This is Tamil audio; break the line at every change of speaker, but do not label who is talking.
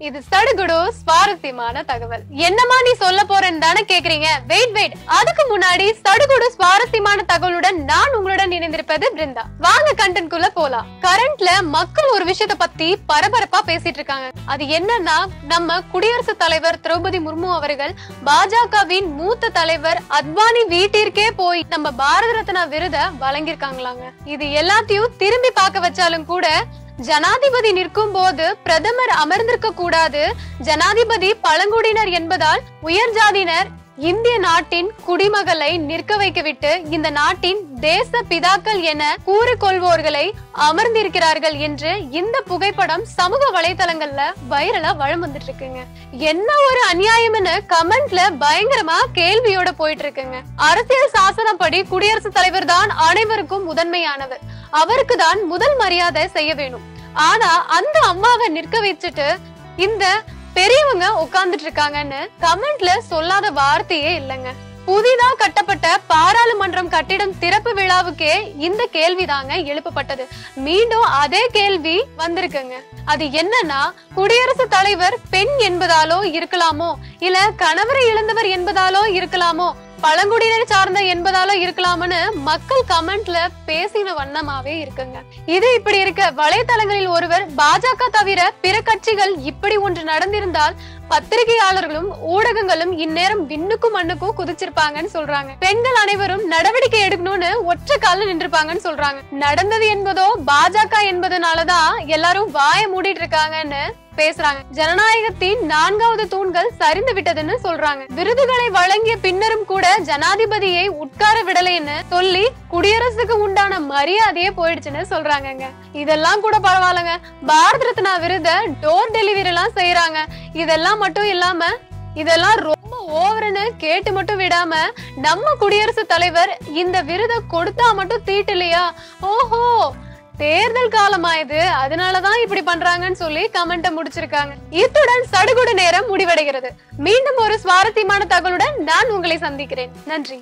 இது சடுகுடு சுவாரஸ்யமான தகவல். என்னமா நீ சொல்ல போறேன்னு தானே கேக்குறீங்க? வெயிட் அதுக்கு முன்னாடி சடுகுடு சுவாரஸ்யமான தகவலுடன் நான் உங்களுடன் இணைந்திருப்பது பிருந்தா. வாங்க கண்டென்ட் குள்ள போலாம். கரண்ட்ல மக்கள் ஒரு விஷயத்த பத்தி பரபரப்பா பேசிட்டு இருக்காங்க. அது என்னன்னா, நம்ம குடியரசுத் தலைவர் திரௌபதி முர்மு அவர்கள் பாஜகவின் மூத்த தலைவர் அத்வானி வீட்டிற்கே போய் நம்ம பாரத ரத்னா விருதை வழங்கியிருக்காங்களாங்க. இது எல்லாத்தையும் திரும்பி பார்க்க வச்சாலும் கூட ஜனாதிபதி நிற்கும் போது பிரதமர் அமர்ந்திருக்க கூடாது, ஜனாதிபதி பழங்குடியினர் என்பதால் உயர் ஜாதியினர் இந்திய நாட்டின் குடிமகளை நிற்க வைக்கவிட்டு இந்த நாட்டின் தேச பிதாக்கள் என கூறிக்கொள்வோர்களை அமர்ந்திருக்கிறார்கள் என்று இந்த புகைப்படம் சமூக வலைதளங்கள்ல வைரலா வலம் வந்துட்டு இருக்குங்க. என்ன ஒரு அநியாயம்னு கமெண்ட்ல பயங்கரமா கேள்வியோட போயிட்டு இருக்குங்க. அரசியல் சாசனப்படி குடியரசுத் தலைவர் தான் அனைவருக்கும் முதன்மையானவர், அவருக்கு தான் முதல் மரியாதை செய்ய வேணும். ஆனா அந்த அம்மாவை நிற்க வச்சுட்டு இந்த பெரியவங்க உட்கார்ந்துட்டு இருக்காங்கன்னு கமெண்ட்ல சொல்லாத வார்த்தையே இல்லைங்க. புதிதா கட்டப்பட்ட பாராளுமன்றம் கட்டிடம் திறப்பு விழாவுக்கே இந்த கேள்விதாங்க எழுப்பப்பட்டது. மீண்டும் அதே கேள்வி வந்திருக்குங்க. அது என்னன்னா, குடியரசுத் தலைவர் பெண் என்பதாலோ இருக்கலாமோ, இல்ல கணவரை இழந்தவர் என்பதாலோ இருக்கலாமோ, பழங்குடியினர் சார்ந்த என்பதாலோ இருக்கலாம்னு மக்கள் கமெண்ட்ல பேசின வண்ணமாவே இருக்குங்க. இது இப்படி இருக்க, வலைதளங்களில் ஒருவர் பாஜக தவிர பிற கட்சிகள் இப்படி ஒன்று நடந்திருந்தால் பத்திரிகையாளர்களும் ஊடகங்களும் இந்நேரம் விண்ணுக்கும் மண்ணுக்கும் குதிச்சிருப்பாங்கன்னு சொல்றாங்க. பெண்கள் அனைவரும் நடவடிக்கை எடுக்கணும்னு ஒற்றை கால நின்றுப்பாங்கன்னு சொல்றாங்க. நடந்தது என்பதோ பாஜக என்பதனாலதான் எல்லாரும் வாய மூடிட்டு இருக்காங்கன்னு பேசுறாங்க. ஜனநாயகத்தின் 4வது தூண்கள் சரிந்து விட்டதுன்னு சொல்றாங்க. விருதுகளை வழங்கிய பின்னரும் கூட ஜனாதிபதியை உட்கார விடலைன்னு சொல்லி குடியரசுக்கு உண்டான மரியாதையே போயிடுச்சுன்னு சொல்றாங்க. இதெல்லாம் கூட பரவாயில்லங்க, பாரத ரத்னா விருதை டோர் டெலிவரி எல்லாம் செய்யறாங்க. இதெல்லாம் மட்டும் இல்லாம இதெல்லாம் ரொம்ப ஓவர்னு கேட்டு மட்டும் விடாம நம்ம குடியரசுத் தலைவர் இந்த விருதை கொடுத்தா மட்டும் தீட்டலையா, ஓஹோ தேர்தல் காலமாயுது அதனாலதான் இப்படி பண்றாங்கன்னு சொல்லி கமெண்ட முடிச்சிருக்காங்க. இத்துடன் சடுகுடு நேரம் முடிவடைகிறது. மீண்டும் ஒரு சுவாரஸ்யமான தகவலுடன் நான் உங்களை சந்திக்கிறேன். நன்றி.